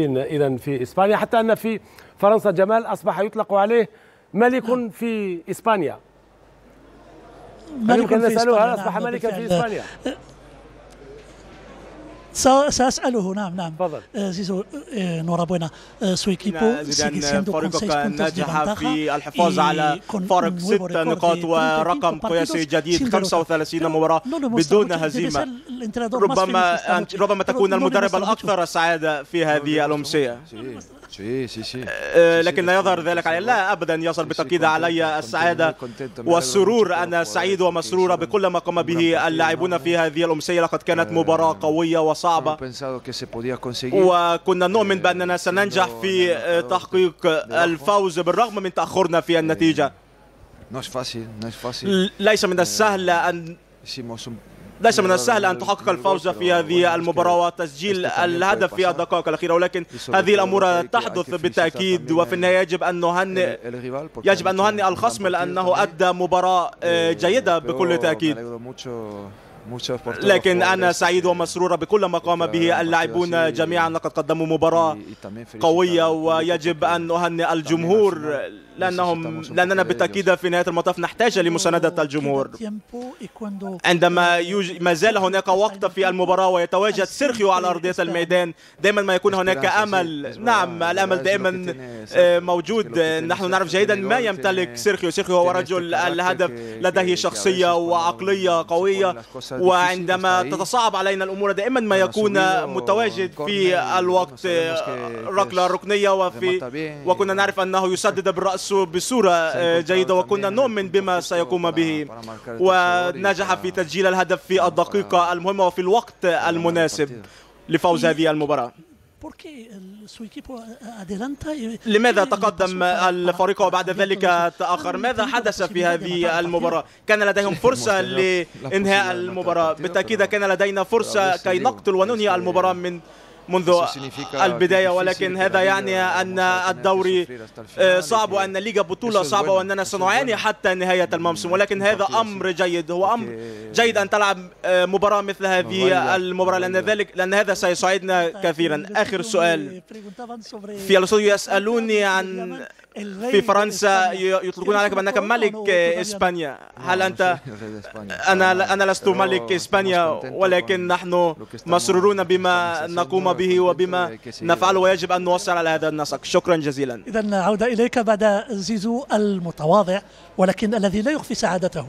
إذا في إسبانيا، حتى أن في فرنسا جمال أصبح يطلق عليه ملك في إسبانيا. ملك يمكن في نسأله هل إسبانيا. أصبح ملكا في إسبانيا؟ سأسأله. نعم. تفضل. زيزو enhorabuena. Su equipo sigue siendo con 6 puntos de نجح ventaja في الحفاظ على فارق 6 نقاط ورقم قياسي جديد، 35 مباراة بدون هزيمة. ربما تكون المدرب الأكثر سعادة في هذه الأمسية، لكن لا يظهر ذلك علي. لا أبدا، يصل بالتأكيد علي السعادة والسرور. أنا سعيد ومسرور بكل ما قام به اللاعبون في هذه الأمسية. لقد كانت مباراة قوية وصعبة، وكنا نؤمن بأننا سننجح في تحقيق الفوز بالرغم من تأخرنا في النتيجة. ليس من السهل أن تحقق الفوز في هذه المباراة وتسجيل الهدف في الدقائق الأخيرة، ولكن هذه الأمور تحدث بالتأكيد. وفي النهاية يجب أن نهنئ الخصم لأنه أدى مباراة جيدة بكل تأكيد. لكن أنا سعيد ومسرور بكل ما قام به اللاعبون جميعا. لقد قدموا مباراة قوية، ويجب أن نهنئ الجمهور لأننا بالتأكيد في نهاية المطاف نحتاج لمساندة الجمهور. عندما ما زال هناك وقت في المباراة ويتواجد سيرخيو على أرضية الميدان، دائما ما يكون هناك أمل. نعم، الأمل دائما موجود. نحن نعرف جيدا ما يمتلك سيرخيو هو رجل الهدف، لديه شخصية وعقلية قوية، وعندما تتصعب علينا الأمور دائما ما يكون متواجد في الوقت ركلة ركنية، وكنا نعرف أنه يسدد بالرأس بصورة جيدة، وكنا نؤمن بما سيقوم به، ونجح في تسجيل الهدف في الدقيقة المهمة وفي الوقت المناسب لفوز هذه المباراة. لماذا تقدم الفريق وبعد ذلك تأخر؟ ماذا حدث في هذه المباراة؟ كان لديهم فرصة لإنهاء المباراة، بالتأكيد كان لدينا فرصة كي نقتل وننهي المباراة منذ البداية، ولكن هذا يعني أن الدوري صعب وأن الليغا بطولة صعبة وأننا سنعاني حتى نهاية الموسم، ولكن هذا أمر جيد. هو أمر جيد أن تلعب مباراة مثل هذه المباراة، لأن هذا سيساعدنا كثيرا. آخر سؤال في الاستوديو يسألوني عن في فرنسا يطلقون عليك بأنك ملك إسبانيا. هل أنت؟ أنا لست ملك إسبانيا، ولكن نحن مسرورون بما نقوم به وبما نفعله، ويجب أن نوصل على هذا النسق. شكرا جزيلا. إذن عودة إليك بعد زيزو المتواضع ولكن الذي لا يخفي سعادته.